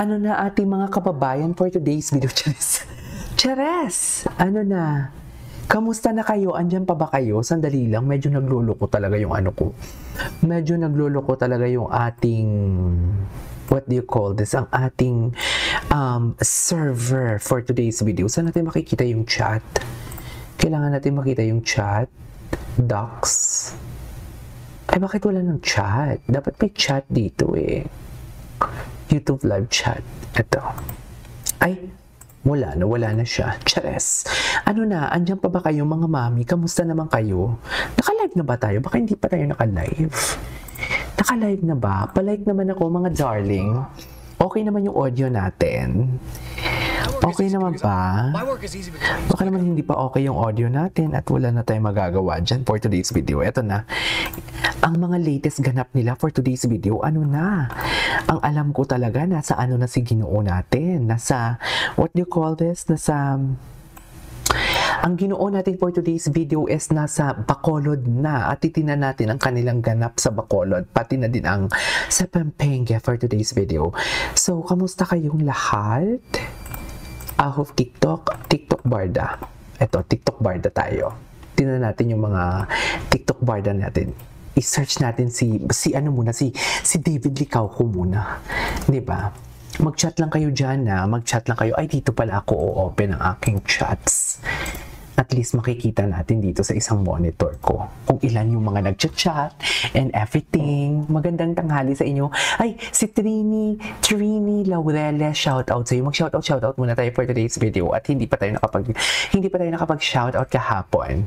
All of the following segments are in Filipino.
Ano na ating mga kababayan for today's video? Chares! Ano na? Kamusta na kayo? Andyan pa ba kayo? Sandali lang, medyo nagluloko talaga yung ano ko. Medyo nagluloko talaga yung ating, what do you call this? Ang ating server for today's video. Saan natin makikita yung chat? Kailangan natin makita yung chat. Docs. Ay, bakit wala ng chat? Dapat may chat dito eh. YouTube live chat. Ito. Ay, wala na siya. Chares. Ano na, andyan pa ba kayo mga mami? Kamusta naman kayo? Naka-live na ba tayo? Baka hindi pa tayo naka-live. Naka-live na ba? Pa-like naman ako mga darling. Okay naman yung audio natin. Okay naman ba? Baka naman hindi pa okay yung audio natin at wala na tayong magagawa dyan for today's video. Eto na. Ang mga latest ganap nila for today's video, ano na? Ang alam ko talaga, nasa ano na si Ginoo natin. Nasa, what do you call this? Nasa, ang Ginoo natin for today's video is nasa Bacolod na. At titinan natin ang kanilang ganap sa Bacolod. Pati na din ang sa Pampanga for today's video. So, kamusta kayong lahat? Of TikTok Barda. Ito, TikTok Barda tayo. Tingnan natin yung mga TikTok Barda natin. I-search natin si David Licauco muna. 'Di ba? Mag-chat lang kayo diyan na, mag-chat lang kayo. Ay, dito pala ako o-open ang aking chats. At least makikita natin dito sa isang monitor ko kung ilan yung mga nag-chat and everything. Magandang tanghali sa inyo. Ay, si Trini Laurele, shoutout sa iyo. Mag-shoutout muna tayo for today's video at hindi pa tayo nakapag-shoutout kahapon.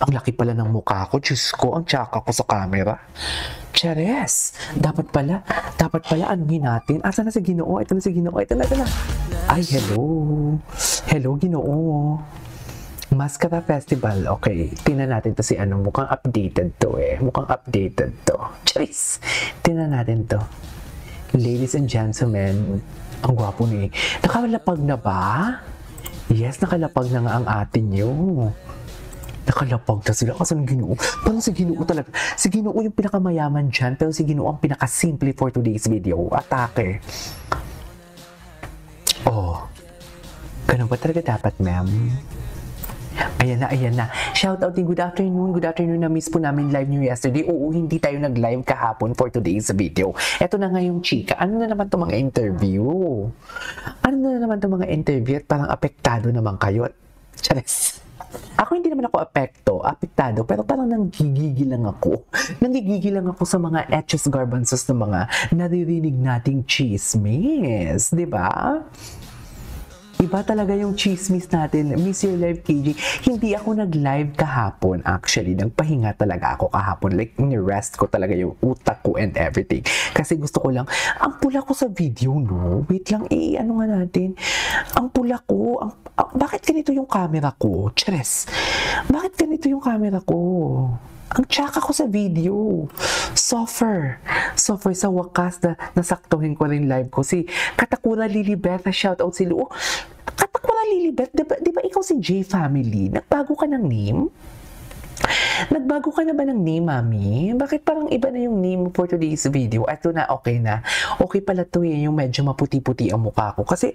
Ang laki pala ng mukha ko. Diyos ko, ang tsaka ko sa camera. Chares! Dapat pala anuhin natin. Asa na si Ginoo? Ito na si Ginoo. Ito na. Ay, hello. Hello, Ginoo. Mascara Festival. Okay, tingnan natin to si ano. Mukhang updated to eh. Charis! Tingnan natin to. Ladies and gentlemen, ang gwapo ni. Nakalapag na ba? Yes, nakalapag na nga ang atin nyo. Nakalapag na sila. Kasi Ginoo. Parang si Ginoo talaga. Si Ginoo yung pinakamayaman dyan. Pero si Ginoo ang pinakasimple for today's video. Atake. Oh. Ganun ba talaga dapat, ma'am? Ayan na. Shoutout din, good afternoon. Na-miss po namin live nyo yesterday. Oo, hindi tayo nag-live kahapon for today's video. Eto na nga yung chika. Ano na naman itong mga interview? At parang apektado naman kayo. Chares. Ako hindi naman ako apektado, pero parang nanggigigil lang ako. Nanggigigil lang ako sa mga etchos garbanzos ng mga naririnig nating chismis. Diba? Iba talaga yung chismis natin. Miss Your Live KJ. Hindi ako nag-live kahapon actually. Nagpahinga talaga ako kahapon. Like, ni-rest ko talaga yung utak ko and everything. Kasi gusto ko lang, ang pula ko sa video, no? Wait lang, ano nga natin? Ang pula ko, bakit ganito yung camera ko? Chares. Bakit ganito yung camera ko? Ang tsaka ko sa video. Suffer sa wakas na nasaktuhin ko rin live ko. Si Katakura Lilibet, shoutout si Lu. Katakura Lilibet, di ba ikaw si J Family? Nagbago ka ng name? Nagbago ka na ba ng name, mami? Bakit parang iba na yung name for today's video? Ito na, okay na. Okay pala to eh, yung medyo maputi-puti ang mukha ko. Kasi,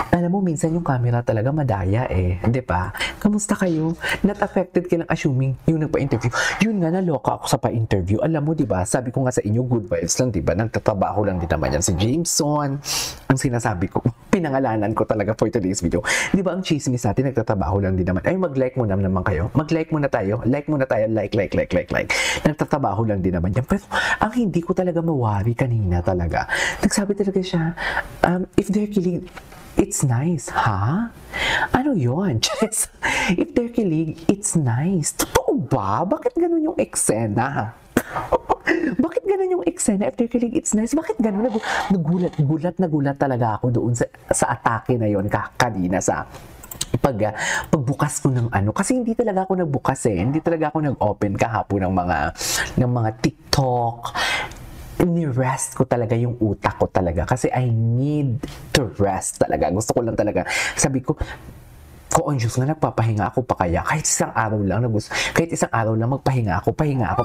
alam mo, minsan yung camera talaga madaya eh. Di ba? Kamusta kayo? Not affected ka lang assuming yung nagpa-interview. Yun nga, naloka ako sa pa-interview. Alam mo, di ba? Sabi ko nga sa inyo, good vibes lang, di ba? Nagtatrabaho lang din naman yan si Jameson. Ang sinasabi ko, pinangalanan ko talaga for today's video. Di ba ang chismis natin, nagtatrabaho lang din naman. Ay, mag-like muna naman kayo. Mag-like muna tayo. Like muna tayo. Like. Nagtatrabaho lang din naman yan. Pero ang hindi ko talaga mawari kanina talaga. Nagsabi talaga siya, if they're kilig, it's nice. Ha? Ano yun? If they're kilig, it's nice. Totoo ba? Bakit ganun yung eksena? Bakit ganun yung eksena? If they're kilig, it's nice. Bakit ganun? Nagulat talaga ako doon sa atake na yon kanina sa pagbukas ko ng ano, kasi hindi talaga ako nagbukas eh, hindi talaga ako nag-open kahapon ng mga TikTok. Ni-rest ko talaga yung utak ko talaga kasi I need to rest talaga. Gusto ko lang talaga, sabi ko, on Diyos nga, nagpapahinga ako pa kaya kahit isang araw lang magpahinga ako,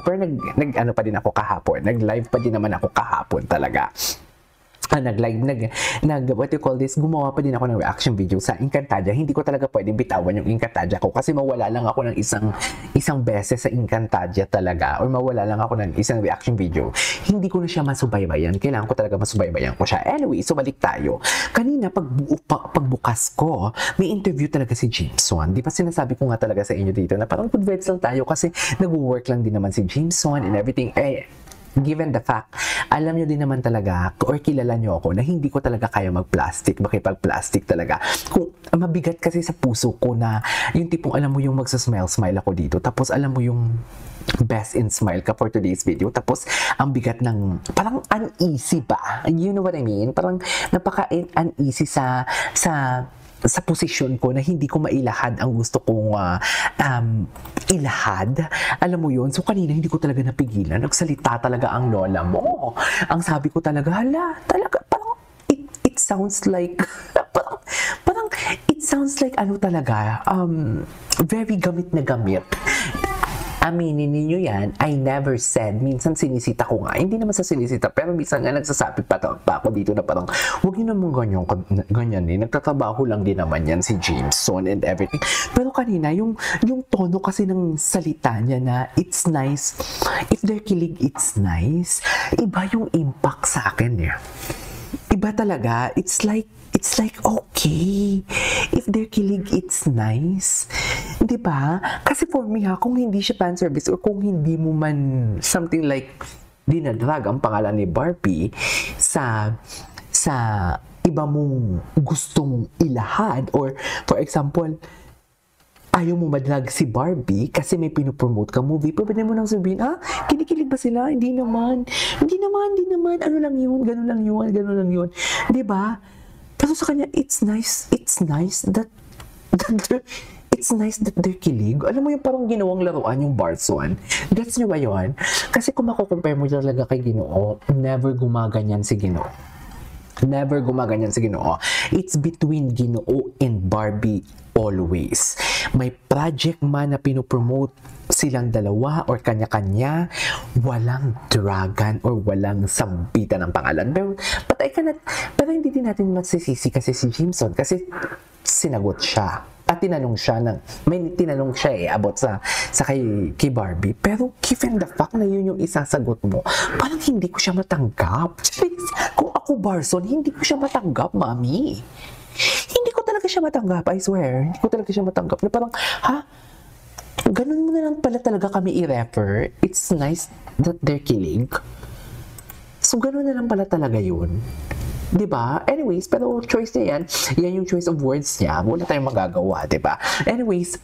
pero nag ano pa din ako kahapon, nag-live pa din naman ako kahapon talaga. what you call this, gumawa pa din ako ng reaction video sa Encantadia. Hindi ko talaga pwedeng bitawan yung Encantadia ko kasi mawala lang ako ng isang beses sa Encantadia talaga or mawala lang ako ng isang reaction video. Hindi ko na siya masubaybayan. Kailangan ko talaga masubaybayan ko siya. Anyway, so balik tayo. Kanina, pagbukas ko, may interview talaga si Jameson. Di ba sinasabi ko nga talaga sa inyo dito na parang good vibes lang tayo kasi nag-work lang din naman si Jameson and everything. Given the fact, alam nyo din naman talaga or kilala nyo ako na hindi ko talaga kaya makipag-plastic talaga. Kung mabigat kasi sa puso ko na yung tipong alam mo yung magsasmile-smile ako dito tapos alam mo yung best in smile ka for today's video tapos ang bigat ng parang uneasy ba? You know what I mean? Parang napaka-uneasy sa posisyon ko na hindi ko mailahad ang gusto kong ilahad. Alam mo yun? So kanina hindi ko talaga napigilan. Nagsalita talaga ang lola mo. Ang sabi ko talaga, hala, talaga, parang it sounds like, parang it sounds like ano talaga, very gamit na gamit. Aminin ninyo yan, I never said, minsan sinisita ko nga, hindi naman sa sinisita, pero minsan nga nagsasabi pa ako dito na parang, huwag nyo naman ganyan eh, nagtatrabaho lang din naman yan si Jameson and everything. Pero kanina, yung tono kasi ng salita niya na, it's nice, if they're kilig, it's nice, iba yung impact sa akin eh. Iba talaga, it's like okay. If they're kilig, it's nice. Diba? Kasi for me kung hindi siya fan service or kung hindi mo man something like dinadrag ang pangalan ni Barbie sa iba mong gustong ilahad or for example, ayaw mo madrag si Barbie kasi may pinopromote ka movie, pwede mo nang sabihin, kinikilig ba sila? Hindi naman. Ano lang yun, ganun lang yun. Diba? Pero sa kanya, it's nice that they're kilig. Alam mo yung parang ginawang laruan yung Barson. Gets nyo ba yun? Kasi kung mako-compare mo talaga kay Ginoo, never gumaganyan si Ginoo. It's between Ginoo and Barbie always. May project man na pinopromote silang dalawa or kanya-kanya, walang dragon or walang sambitan ng pangalan. Pero hindi din natin magsisisi kasi si Jameson kasi sinagot siya. At tinanong siya about sa kay Barbie. Pero given the fact na yun yung isasagot mo, parang hindi ko siya matanggap. Kung ako Barson, hindi ko siya matanggap, mami. Hindi ko talaga siya matanggap, I swear. Hindi ko talaga siya matanggap. Na parang, ganun mo na lang pala talaga kami i-refer. It's nice that they're kilig. So, ganun na lang pala talaga yun. Diba? Anyways, pero choice niya yan. Yan yung choice of words niya. Wala tayong magagawa, diba? Anyways,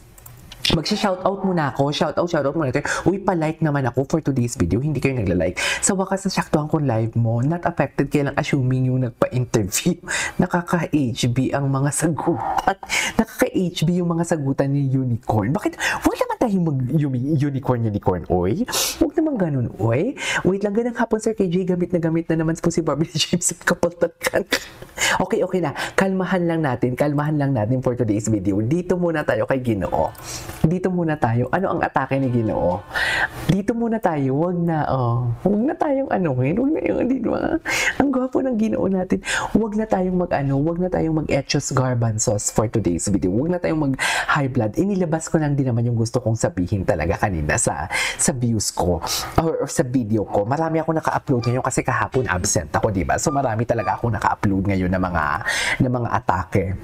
magsha-shoutout muna ako. Shoutout muna tayo. Uy, pa-like naman ako for today's video. Hindi kayo nagla-like. Sa wakas, nasyaktuhan ko live mo. Not affected. Kaya lang assuming yung nagpa-interview. Nakaka-HB ang mga sagutan. Nakaka-HB yung mga sagutan ni Unicorn. Bakit? Huwag naman tayong mag-unicorn, oy. Huwag naman ganun, oy. Wait lang, ganang hapon, Sir KJ. Gamit na naman po si Barbie James at kapaltakan. Okay na. Kalmahan lang natin for today's video. Dito muna tayo kay Ginoo. Dito muna tayo. Ano ang atake ni Ginoo? Dito muna tayo. Huwag na tayong ang gwapo ng Ginoo natin. Huwag na tayong mag-etchos garbanzos for today's video. Huwag na tayong mag-high blood. Inilabas ko lang din naman yung gusto kong sabihin talaga kanina sa views ko or sa video ko. Marami ako naka-upload ngayon kasi kahapon absent ako, diba? So marami talaga ako naka-upload ngayon ng mga atake.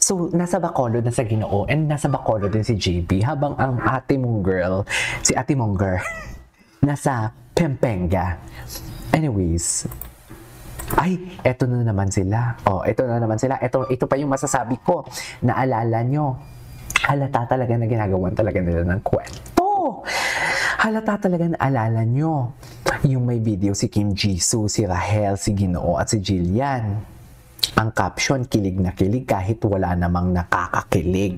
So, nasa Bacolod na sa Ginoo and nasa Bacolod din si JB habang ang si ate mong girl, nasa Pampanga. Anyways, eto na naman sila. Ito pa yung masasabi ko. Naalala nyo, halata talaga na ginagawan talaga nila ng kwento. Halata talaga na alala nyo yung may video si Kim Jisoo, si Rahel, si Ginoo at si Jillian. Ang caption, kilig na kilig kahit wala namang nakakakilig.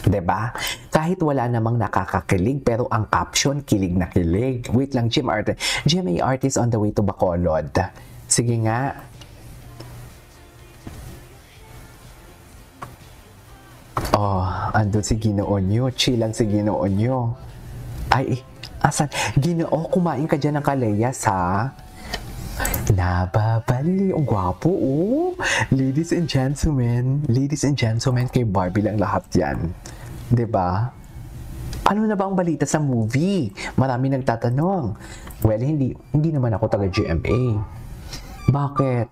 'Di ba? Kahit wala namang nakakakilig pero ang caption, kilig na kilig. Wait lang, GMA artist on the way to Bacolod. Sige nga. Andun si Ginoo nyo. Chill lang si Ginoo nyo. Asan? Ginoo, kumain ka dyan ng kalayas, ha? nababali. Ang gwapo, oh. Ladies and gentlemen, kay Barbie lang lahat yan. 'Di ba? Ano na ba ang balita sa movie? Marami nagtatanong. Well, hindi naman ako taga GMA. Bakit?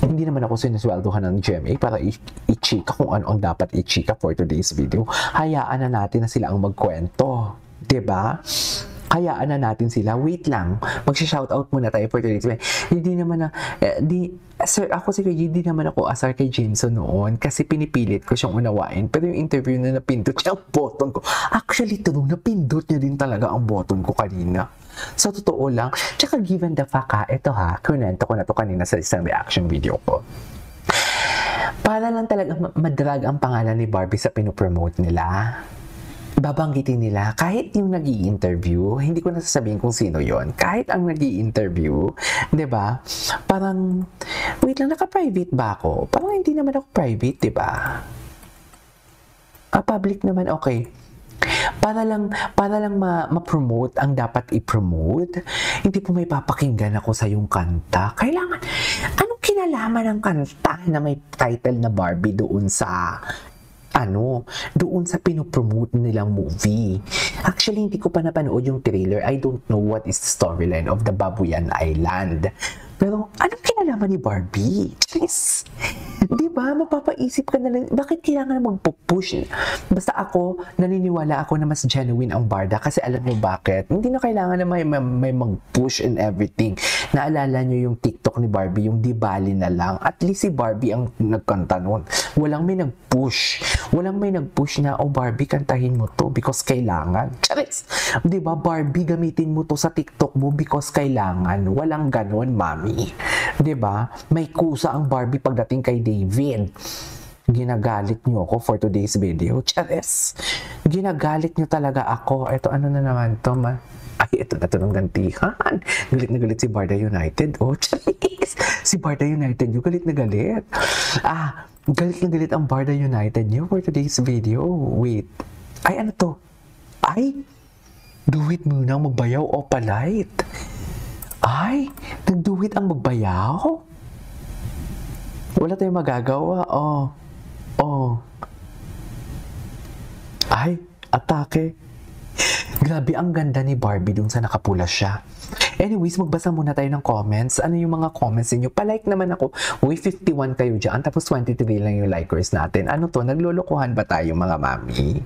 Hindi naman ako sinusweldohan ng GMA para i-chika kung ano ang dapat i-chika for today's video. Hayaan na natin na sila ang magkwento. 'Di ba? Hayaan na natin sila. Wait lang. Mag-shoutout muna tayo for today's video. Hindi naman hindi naman ako asar kay Jameson noon kasi pinipilit ko siyang unawain. Pero yung interview na napindot niya ang button ko. Actually, napindot niya din talaga ang button ko kanina. Sa totoo lang. Tsaka given the fact kunento ko na to kanina sa isang reaction video ko. Para lang talaga madrag ang pangalan ni Barbie sa pinopromote nila. Babanggitin nila, kahit yung nag-i-interview, hindi ko nasasabihin kung sino yon, kahit ang nag-i-interview, 'di ba? Parang, wait lang, naka-private ba ako? Parang hindi naman ako private, 'di ba? Public naman, okay. Para lang ma-promote ang dapat i-promote. Hindi po may papakinggan ako sa yung kanta. Kailangan, anong kinalaman ng kanta na may title na Barbie doon sa pinopromote nilang movie. Actually, hindi ko pa napanood yung trailer. I don't know what is the storyline of the Babuyan Island. Pero, anong kinalaman ni Barbie? Jeez. Di ba? Mapapaisip ka na lang, bakit kailangan magpo-push? Basta ako, naniniwala ako na mas genuine ang Barda kasi alam mo bakit? Hindi na kailangan na may mag-push and everything. Naalala nyo yung TikTok ni Barbie, yung di bali na lang. At least si Barbie ang nagkanta nun. Walang may nag-push na, oh Barbie, kantahin mo to because kailangan. Charis! Di ba? Barbie, gamitin mo to sa TikTok mo because kailangan. Walang ganon, mami. Di ba? May kusa ang Barbie pagdating kay David. Ginagalit niyo ako for today's video. Charis! Ginagalit niyo talaga ako. Ito, ano na naman to, Ay, ito na to ng gantihan. Galit na galit si Barda United. Oh, charis! Si Barda United yung galit na galit. Galit na galit ang Barda United niyo for today's video. Wait. Ay, ano to? Ay! Do it muna magbayaw o polite. Ay! Nag-do it ang magbayaw? Wala tayong magagawa. Oh. Ay! Atake. Grabe, ang ganda ni Barbie dun sa nakapula siya. Anyways, magbasa muna tayo ng comments. Ano yung mga comments niyo? Palike naman ako. Uy, 51 kayo dyan. Tapos 23 lang yung likers natin. Ano to? Naglolokohan ba tayo mga mami?